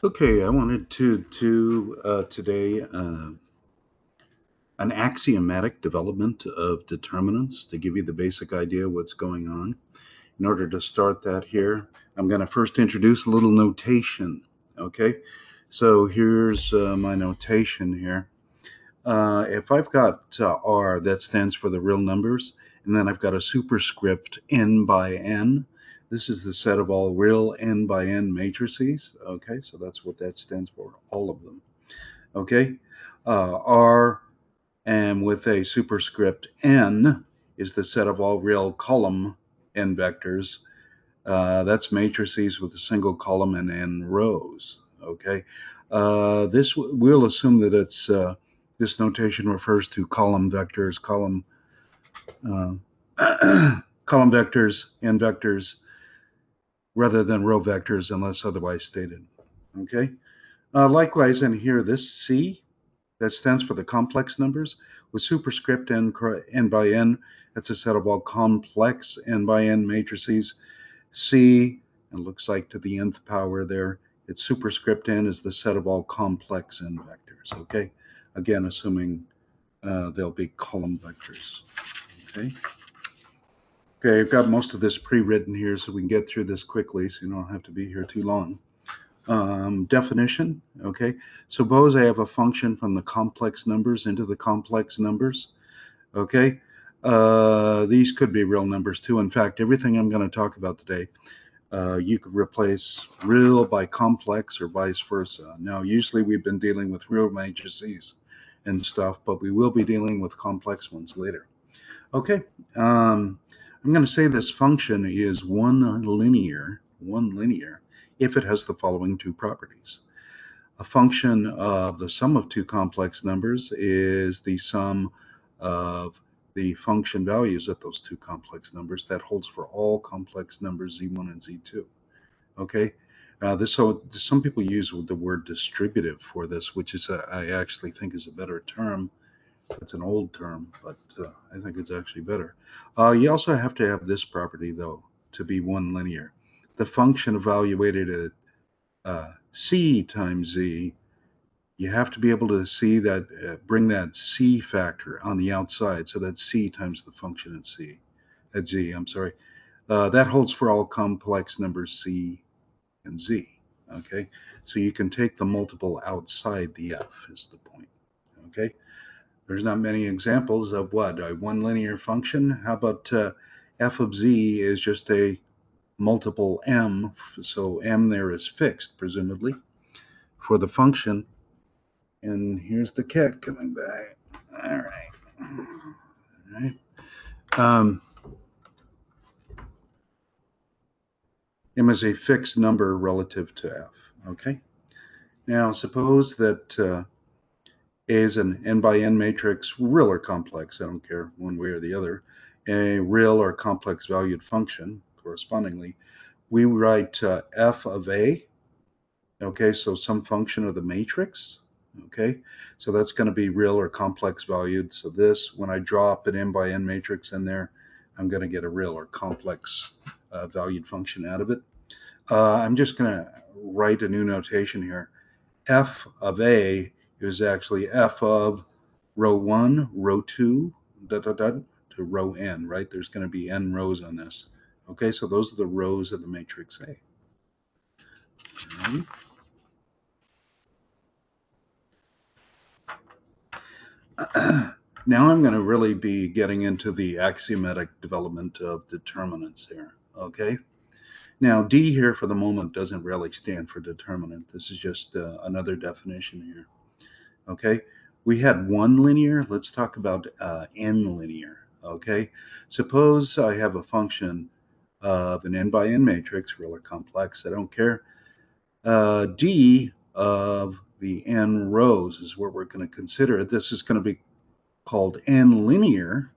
Okay, I wanted to do today an axiomatic development of determinants to give you the basic idea of what's going on. In order to start that here, I'm going to first introduce a little notation. Okay, so here's my notation here. If I've got R, that stands for the real numbers, and then I've got a superscript n by n. This is the set of all real n by n matrices. Okay, so that's what that stands for, all of them. Okay, R and with a superscript n is the set of all real column n vectors. That's matrices with a single column and n rows. Okay, this we'll assume that it's this notation refers to column vectors, uh, column vectors, n vectors, rather than row vectors, unless otherwise stated. Okay. Likewise, in here, this C that stands for the complex numbers with superscript n by n. That's a set of all complex n by n matrices. C, and looks like to the nth power there, its superscript n is the set of all complex n vectors. Okay, again, assuming they'll be column vectors. Okay. Okay, I've got most of this pre-written here so we can get through this quickly so you don't have to be here too long. Definition, okay? Suppose I have a function from the complex numbers into the complex numbers, okay? These could be real numbers too. In fact, everything I'm going to talk about today, you could replace real by complex or vice versa. Now, usually we've been dealing with real matrices and stuff, but we will be dealing with complex ones later. Okay, I'm going to say this function is one linear, if it has the following two properties. A function of the sum of two complex numbers is the sum of the function values at those two complex numbers. That holds for all complex numbers z1 and z2. Okay. So some people use the word distributive for this, which is I actually think is a better term. It's an old term, but I think it's actually better. You also have to have this property, though, to be one linear. The function evaluated at c times z, you have to be able to see that, bring that c factor on the outside. So that's c times the function at z, I'm sorry. That holds for all complex numbers c and z. Okay. So you can take the multiple outside the f, is the point. Okay. There's not many examples of what a one linear function. How about f of z is just a multiple m, so m there is fixed, presumably, for the function. And here's the cat coming back. All right. All right. Um, m is a fixed number relative to f. Okay. Now, suppose that A is an n by n matrix, real or complex, I don't care one way or the other, a real or complex valued function correspondingly. We write f of a, okay, so some function of the matrix, okay, so that's going to be real or complex valued. So this, when I drop an n by n matrix in there, I'm going to get a real or complex valued function out of it. I'm just going to write a new notation here. F of a is actually f of row 1, row 2, to row n, right? There's going to be n rows on this. Okay, so those are the rows of the matrix A. Alrighty. Now I'm going to really be getting into the axiomatic development of determinants here. Okay. Now D here for the moment doesn't really stand for determinant. This is just another definition here. Okay. We had one linear. Let's talk about n linear. Okay. Suppose I have a function of an n by n matrix, real or complex, I don't care. D of the n rows is what we're going to consider. This is going to be called n linear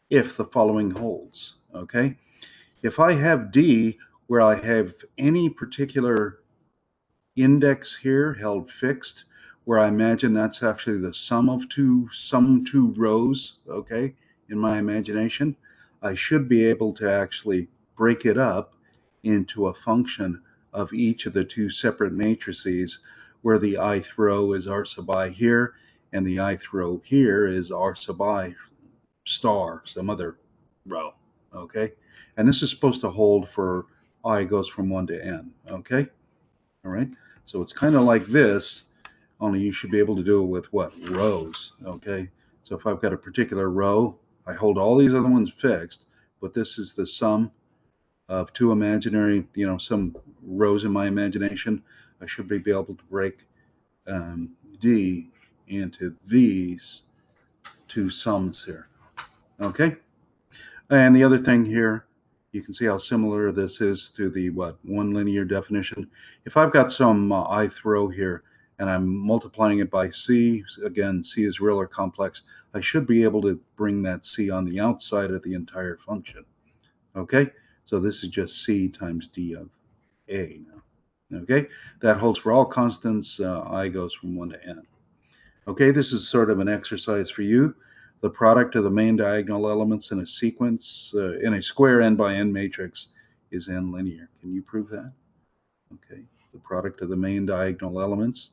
if the following holds. Okay. If I have D where I have any particular index here held fixed, where I imagine that's actually the sum of two rows, okay, in my imagination, I should be able to actually break it up into a function of each of the two separate matrices, where the ith row is r sub I here, and the ith row here is r sub I star, some other row, okay? And this is supposed to hold for I goes from 1 to n, okay? All right, so it's kind of like this, only you should be able to do it with what? Rows, okay? So if I've got a particular row, I hold all these other ones fixed, but this is the sum of two imaginary, some rows in my imagination. I should be able to break D into these two sums here, okay? And the other thing here, you can see how similar this is to the one linear definition. If I've got some ith row here and I'm multiplying it by c, again, c is real or complex, I should be able to bring that c on the outside of the entire function. Okay, so this is just c times d of a now. Okay, that holds for all constants. I goes from 1 to n. Okay, this is sort of an exercise for you. The product of the main diagonal elements in a sequence, in a square n by n matrix, is n linear. Can you prove that? Okay, the product of the main diagonal elements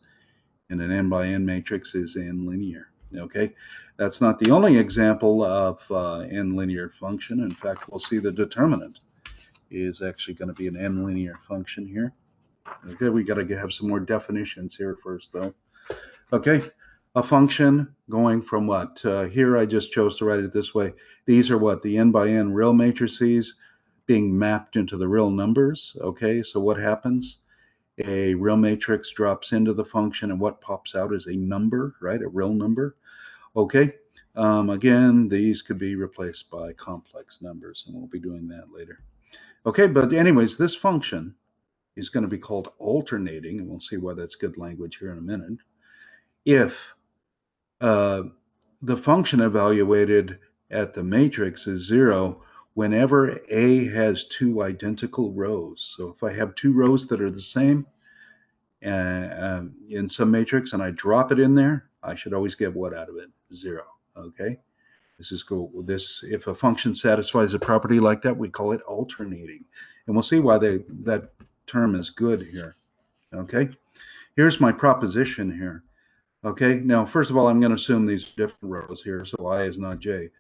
in an n by n matrix is n linear. Okay, that's not the only example of n linear function. In fact, we'll see the determinant is actually going to be an n linear function here. Okay, we got to have some more definitions here first, though. Okay, a function going from what? Here I just chose to write it this way. These are what? The n by n real matrices being mapped into the real numbers. Okay, so what happens? A real matrix drops into the function, and what pops out is a number, right? A real number. Okay, again, these could be replaced by complex numbers, and we'll be doing that later. Okay, but anyways, this function is going to be called alternating, and we'll see why that's good language here in a minute. If uh, the function evaluated at the matrix is 0 whenever A has two identical rows. So if I have two rows that are the same in some matrix and I drop it in there, I should always get what out of it? 0. Okay. This is cool. This, if a function satisfies a property like that, we call it alternating. And we'll see why that term is good here. Okay. Here's my proposition here. Okay, now first of all, I'm going to assume these are different rows here, so I is not j.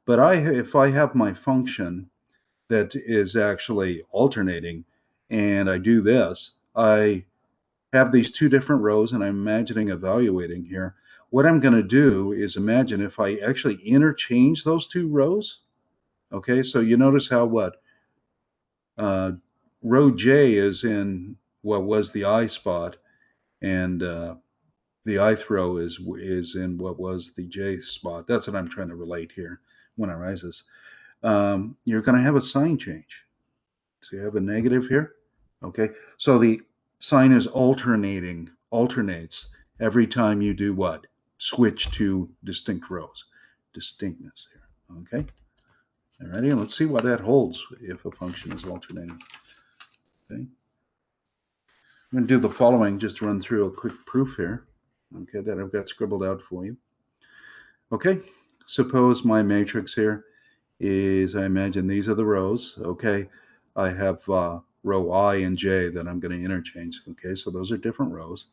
But if I have my function that is actually alternating, and I do this, I have these two different rows, and I'm imagining evaluating here. What I'm going to do is imagine if I actually interchange those two rows. Okay, so you notice how uh, row j is in what was the I spot, and the ith row is in what was the j spot. That's what I'm trying to relate here when I write this. You're going to have a sign change. So you have a negative here. Okay, so the sign is alternates every time you do what? Switch to distinct rows. Distinctness here. Okay, alrighty, let's see why that holds if a function is alternating. Okay, I'm going to do the following just to run through a quick proof here. Okay, that I've got scribbled out for you. Okay, suppose my matrix here is, I imagine these are the rows. Okay, I have row I and J that I'm going to interchange. Okay, so those are different rows.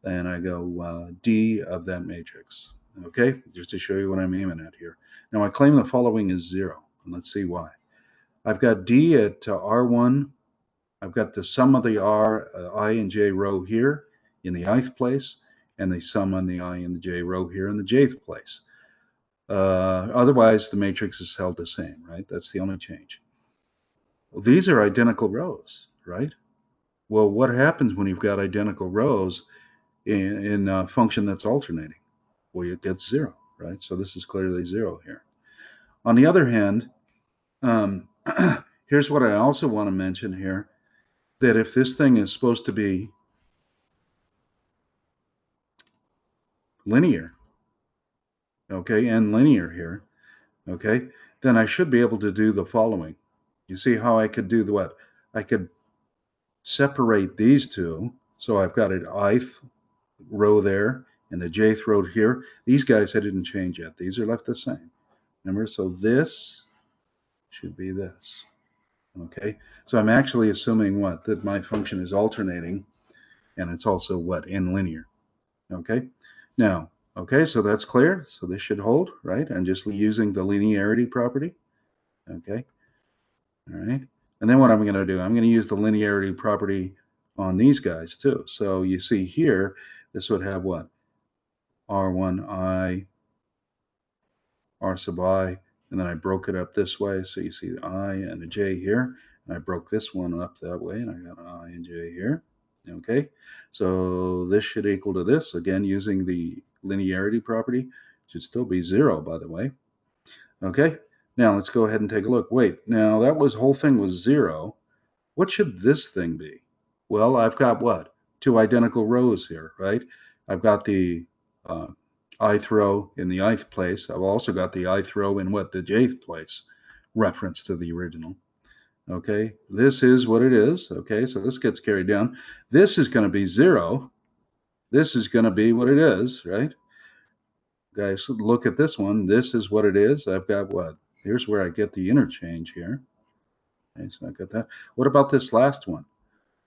And I go D of that matrix. Okay, just to show you what I'm aiming at here. Now I claim the following is 0, and let's see why. I've got D at R1. I've got the sum of the I and J row here in the ith place, and the sum on the I and the J row here in the jth place. Otherwise, the matrix is held the same, right? That's the only change. Well, these are identical rows, right? Well, what happens when you've got identical rows in a function that's alternating? Well, it gets 0, right? So this is clearly 0 here. On the other hand, here's what I also want to mention here, that if this thing is supposed to be linear, okay, and linear here, okay, then I should be able to do the following. You see how I could do what? I could separate these two. So I've got an ith row there and a jth row here. These guys I didn't change yet. These are left the same. Remember? So this should be this. Okay, so I'm actually assuming what? That my function is alternating, and it's also what? N linear. Okay, now, okay, so that's clear. So this should hold, right? I'm just using the linearity property. Okay, all right. And then what I'm going to do, I'm going to use the linearity property on these guys too. So you see here, this would have what? R1I, R sub I, and then I broke it up this way. So you see the I and a J here. And I broke this one up that way, and I got an I and J here. Okay, so this should equal to this, again, using the linearity property. Should still be 0, by the way. Okay, now let's go ahead and take a look. Wait, now that whole thing was 0. What should this thing be? Well, I've got what? Two identical rows here, right? I've got the uh, ith row in the ith place. I've also got the ith row in what? The jth place, reference to the original. Okay, this is what it is. Okay, so this gets carried down. This is going to be 0. This is going to be what it is, right? Guys, look at this one. This is what it is. I've got what? Here's where I get the interchange here. Okay, so I got that. What about this last one?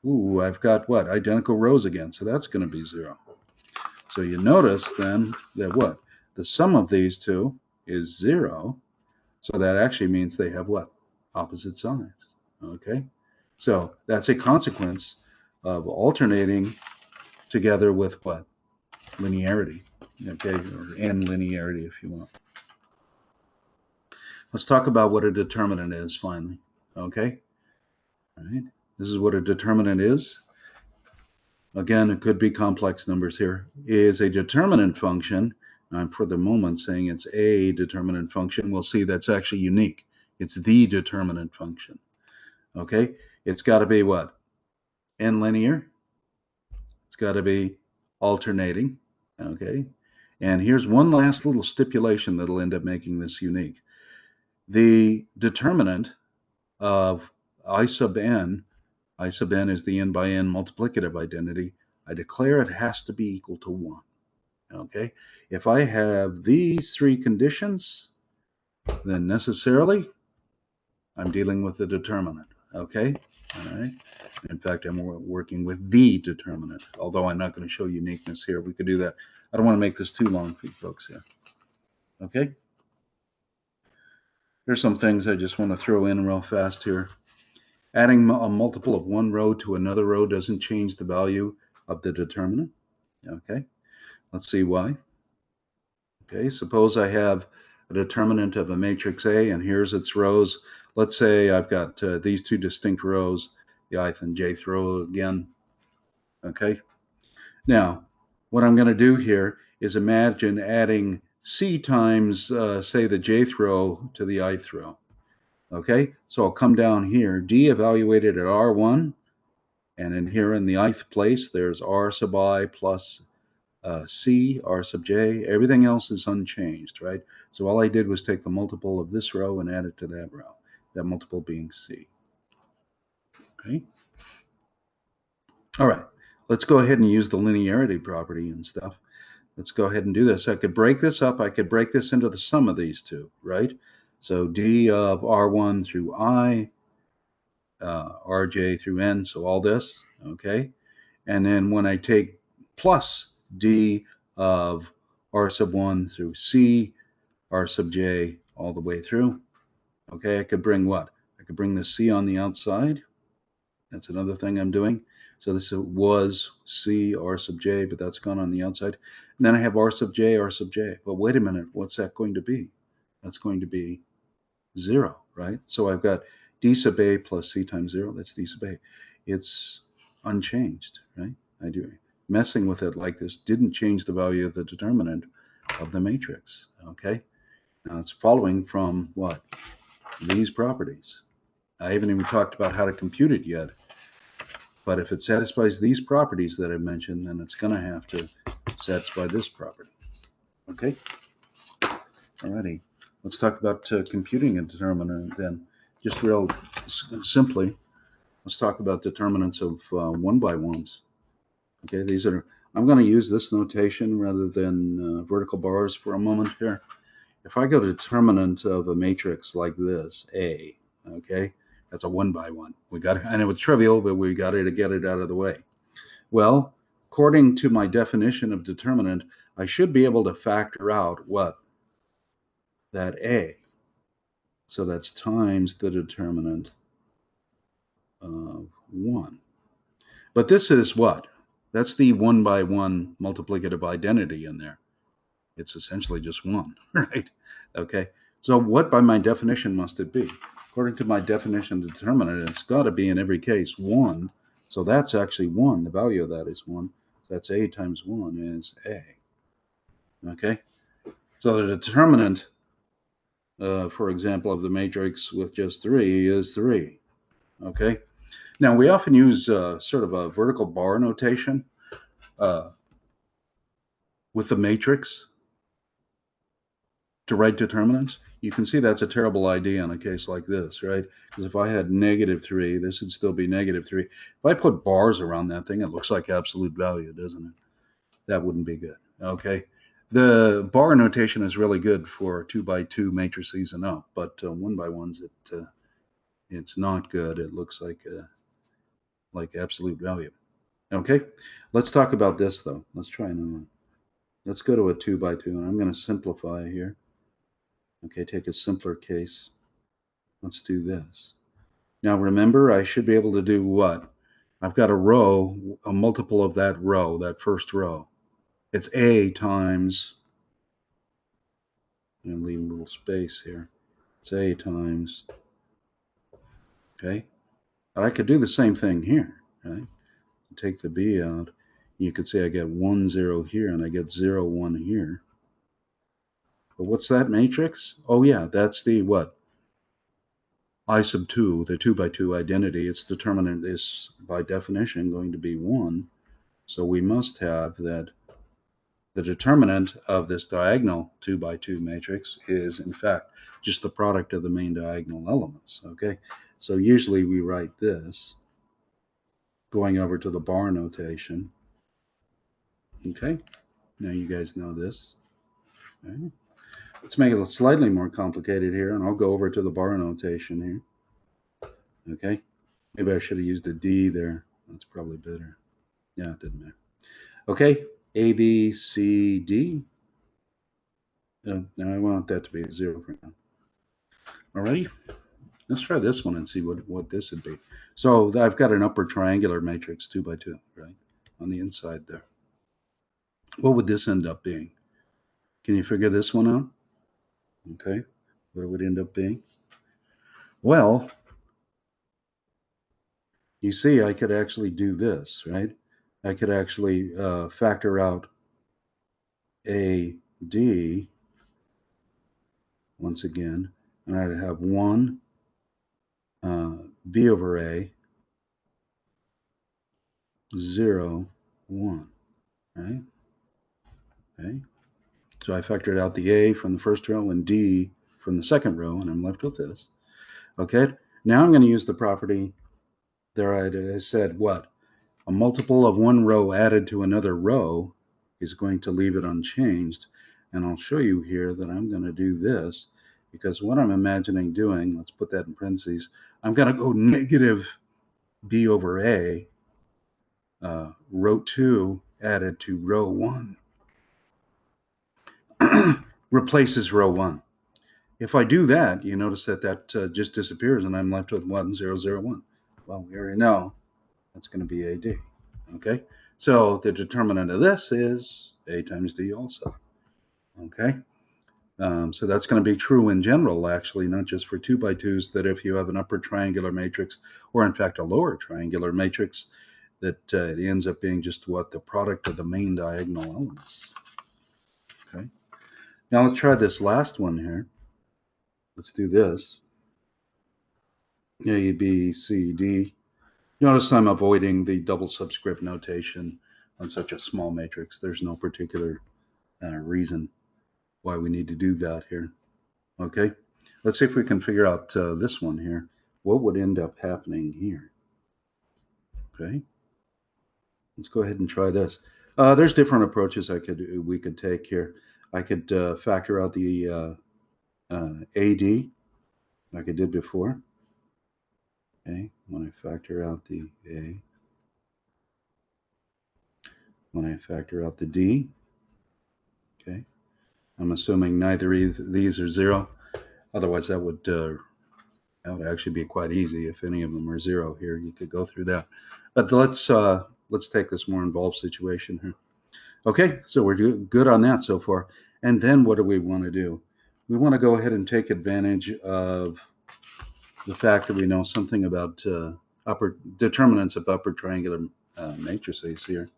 Ooh, I've got what? Identical rows again. So that's going to be 0. So you notice then that what? The sum of these two is 0. So that actually means they have what? Opposite sides. Okay. So that's a consequence of alternating together with what? Linearity. Okay. Or n linearity if you want. Let's talk about what a determinant is finally. Okay. All right. This is what a determinant is. Again, it could be complex numbers here, is a determinant function. I'm for the moment saying it's a determinant function. We'll see that's actually unique. It's the determinant function. Okay, it's got to be what? N linear. It's got to be alternating. Okay, and here's one last little stipulation that'll end up making this unique. The determinant of I sub n is the n by n multiplicative identity. I declare it has to be equal to 1. Okay, if I have these three conditions, then necessarily I'm dealing with the determinant. Okay, all right. In fact, I'm working with the determinant, although I'm not going to show uniqueness here. We could do that. I don't want to make this too long for you folks here. Okay, there's some things I just want to throw in real fast here. Adding a multiple of one row to another row doesn't change the value of the determinant. Okay, let's see why. Okay, suppose I have a determinant of a matrix A, and here's its rows. Let's say I've got these two distinct rows, the ith and jth row again. Okay, now what I'm going to do here is imagine adding C times, say, the jth row to the ith row. Okay, so I'll come down here, D evaluated at R1, and in here in the ith place, there's R sub I plus C, R sub J, everything else is unchanged, right? So all I did was take the multiple of this row and add it to that row, that multiple being C. Okay. All right, let's go ahead and use the linearity property and stuff. Let's go ahead and do this. I could break this up. I could break this into the sum of these two, right? So D of R1 through I, RJ through N, so all this, okay? And then when I take plus D of R sub 1 through C, R sub J all the way through. Okay, I could bring what? I could bring the C on the outside. That's another thing I'm doing. So this was C, R sub J, but that's gone on the outside. And then I have R sub J, R sub J. But wait a minute, what's that going to be? That's going to be 0, right? So I've got D sub A plus C times 0. That's D sub A. It's unchanged, right? I do. Messing with it like this didn't change the value of the determinant of the matrix, okay? Now it's following from what? These properties. I haven't even talked about how to compute it yet. But if it satisfies these properties that I mentioned, then it's going to have to satisfy this property. Okay? Alrighty. Let's talk about computing a determinant then. Just real simply, let's talk about determinants of 1 by 1s. Okay, these are, I'm going to use this notation rather than vertical bars for a moment here. If I go to determinant of a matrix like this, A, okay, That's a 1 by 1. We got it. I know it's trivial, but we got to get it out of the way. Well, according to my definition of determinant, I should be able to factor out what? That A. So that's times the determinant of 1. But this is what? That's the 1 by 1 multiplicative identity in there. It's essentially just 1, right? Okay. So what by my definition must it be? According to my definition of determinant, it's got to be in every case 1. So that's actually 1. The value of that is 1. So that's A times 1 is A. Okay. So the determinant, for example, of the matrix with just 3 is 3. Okay. Now we often use sort of a vertical bar notation uh, with the matrix to write determinants. You can see that's a terrible idea in a case like this, right? Because if I had -3, this would still be -3. If I put bars around that thing, it looks like absolute value, doesn't it? That wouldn't be good. Okay. The bar notation is really good for 2 by 2 matrices and up, but 1 by 1s, it's not good. It looks like absolute value. Okay. Let's talk about this though. Let's try another one. Let's go to a 2 by 2, and I'm going to simplify here. Okay, take a simpler case. Let's do this. Now remember, I should be able to do what? I've got a row, a multiple of that row, that first row. It's A times, I'm going to leave a little space here. It's A times, okay? But I could do the same thing here, right? Take the B out. You could say I get 1, 0 here, and I get 0, 1 here. But what's that matrix? Oh yeah, that's the what? I sub 2, the 2 by 2 identity. Its determinant is, by definition, going to be 1. So we must have that the determinant of this diagonal 2 by 2 matrix is, in fact, just the product of the main diagonal elements. Okay, so usually we write this going over to the bar notation. Okay, now you guys know this. Okay. Let's make it slightly more complicated here, and I'll go over to the bar notation here. Okay, maybe I should have used a D there. That's probably better. Yeah, it didn't matter. Okay, A, B, C, D. Now I want that to be a 0 for now. Alrighty, let's try this one and see what this would be. So I've got an upper triangular matrix 2 by 2, right, on the inside there. What would this end up being? Can you figure this one out? Okay, what it would end up being? Well, you see, I could actually do this, right? I could actually factor out A, D, once again, and I'd have 1 B over A, 0, 1, right? Okay. So I factored out the A from the first row and D from the second row, and I'm left with this. Okay. Now I'm going to use the property there. I said what? A multiple of one row added to another row is going to leave it unchanged. And I'll show you here that I'm going to do this because what I'm imagining doing, let's put that in parentheses, I'm going to go negative B over A, row 2 added to row 1, replaces row 1. If I do that, you notice that just disappears and I'm left with 1, 0, 0, 1. Well, we already know that's going to be AD. Okay, so the determinant of this is A times D also. Okay, so that's going to be true in general, actually, not just for 2 by 2s, that if you have an upper triangular matrix, or in fact a lower triangular matrix, that it ends up being just what? The product of the main diagonal elements. Okay, now let's try this last one here. Let's do this. A, B, C, D. Notice I'm avoiding the double subscript notation on such a small matrix. There's no particular reason why we need to do that here. Okay, let's see if we can figure out this one here. What would end up happening here? Okay, let's go ahead and try this. There's different approaches we could take here. I could factor out the AD like I did before. Okay, when I factor out the A, when I factor out the D, okay, I'm assuming neither of these are zero. Otherwise, that would actually be quite easy. If any of them are zero here, you could go through that. But let's take this more involved situation here. Okay, so we're good on that so far. And then what do we want to do? We want to go ahead and take advantage of the fact that we know something about upper determinants of upper triangular matrices here.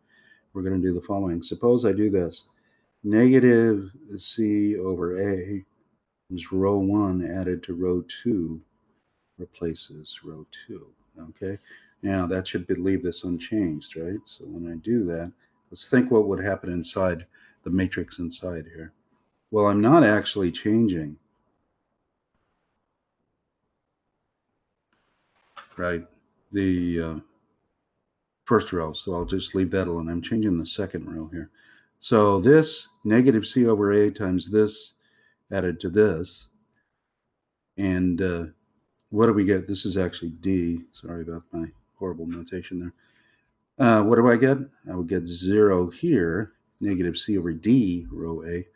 We're going to do the following. Suppose I do this. Negative C over A is row 1 added to row 2 replaces row 2. Okay, now that should leave this unchanged, right? So when I do that, let's think what would happen inside the matrix inside here. Well, I'm not actually changing, right, the first row, so I'll just leave that alone. I'm changing the second row here. So this negative C over A times this added to this, and what do we get? This is actually D. Sorry about my horrible notation there. What do I get? I would get 0 here, negative C over D, row A.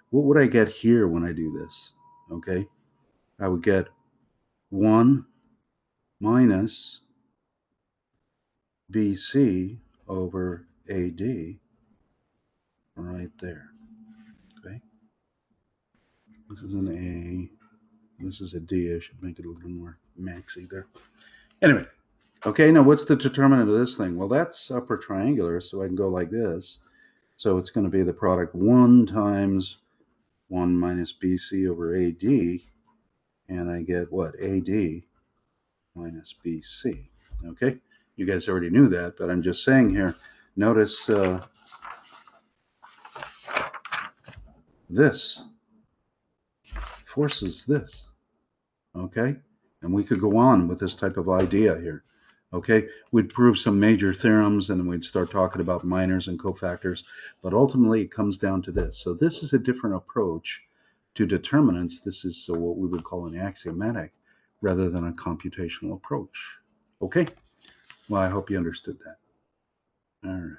What would I get here when I do this? Okay, I would get 1 minus BC over AD right there. Okay, this is an A, this is a D. I should make it a little more maxy there. Anyway, okay, now what's the determinant of this thing? Well, that's upper triangular, so I can go like this. So it's going to be the product 1 times 1 minus BC over AD, and I get what? AD minus BC. Okay, you guys already knew that, but I'm just saying here, notice this forces this. Okay, and we could go on with this type of idea here. Okay, we'd prove some major theorems and then we'd start talking about minors and cofactors, but ultimately it comes down to this. So this is a different approach to determinants. This is what we would call an axiomatic rather than a computational approach. Okay, well, I hope you understood that. All right.